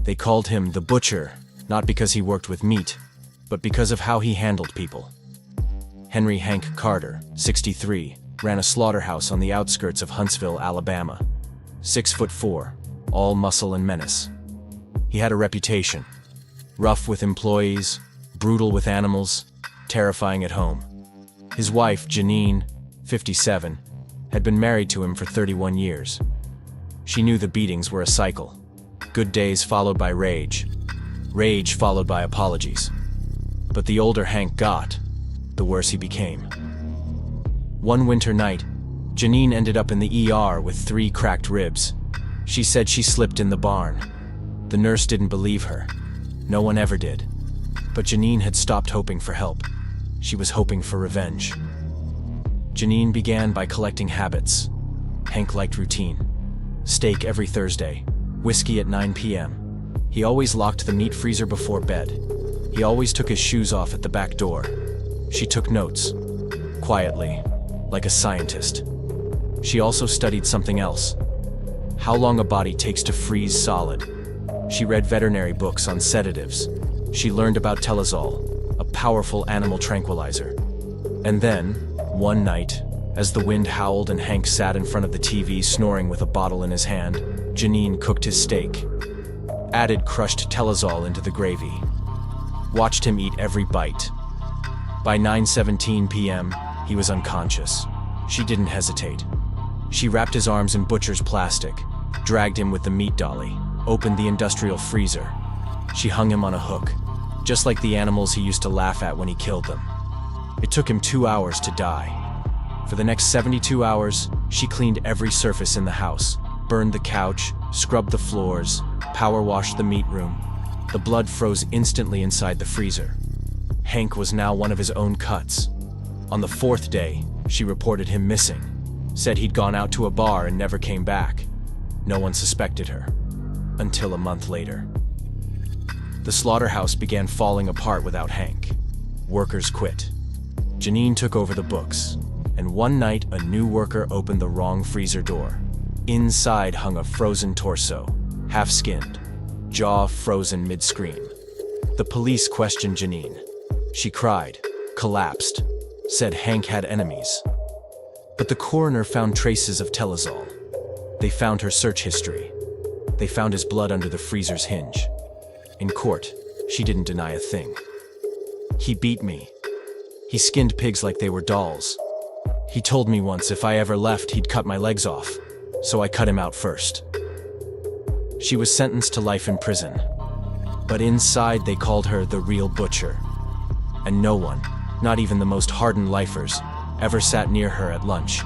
They called him the Butcher, not because he worked with meat, but because of how he handled people. Henry Hank Carter, 63, ran a slaughterhouse on the outskirts of Huntsville, Alabama. 6'4", all muscle and menace. He had a reputation: rough with employees, brutal with animals, terrifying at home. His wife, Janine, 57, had been married to him for 31 years. She knew the beatings were a cycle. Good days followed by rage. Rage followed by apologies. But the older Hank got, the worse he became. One winter night, Janine ended up in the ER with 3 cracked ribs. She said she slipped in the barn. The nurse didn't believe her. No one ever did. But Janine had stopped hoping for help. She was hoping for revenge. Janine began by collecting habits. Hank liked routine. Steak every Thursday. Whiskey at 9 p.m. He always locked the meat freezer before bed. He always took his shoes off at the back door. She took notes. Quietly. Like a scientist. She also studied something else. How long a body takes to freeze solid. She read veterinary books on sedatives. She learned about Telazol, a powerful animal tranquilizer. And then, one night, as the wind howled and Hank sat in front of the TV snoring with a bottle in his hand, Janine cooked his steak. Added crushed Telazol into the gravy. Watched him eat every bite. By 9:17 p.m., he was unconscious. She didn't hesitate. She wrapped his arms in butcher's plastic, dragged him with the meat dolly, opened the industrial freezer. She hung him on a hook, just like the animals he used to laugh at when he killed them. It took him 2 hours to die. For the next 72 hours, she cleaned every surface in the house, burned the couch, scrubbed the floors, power washed the meat room. The blood froze instantly inside the freezer. Hank was now one of his own cuts. On the 4th day, she reported him missing, said he'd gone out to a bar and never came back. No one suspected her. Until a month later. The slaughterhouse began falling apart without Hank. Workers quit. Janine took over the books, and one night a new worker opened the wrong freezer door. Inside hung a frozen torso, half-skinned, jaw frozen mid-screen. The police questioned Janine. She cried, collapsed, said Hank had enemies. But the coroner found traces of Telazol. They found her search history. They found his blood under the freezer's hinge. In court, she didn't deny a thing. He beat me. He skinned pigs like they were dolls. He told me once if I ever left, he'd cut my legs off, so I cut him out first. She was sentenced to life in prison. But inside they called her the real Butcher. And no one, not even the most hardened lifers, ever sat near her at lunch.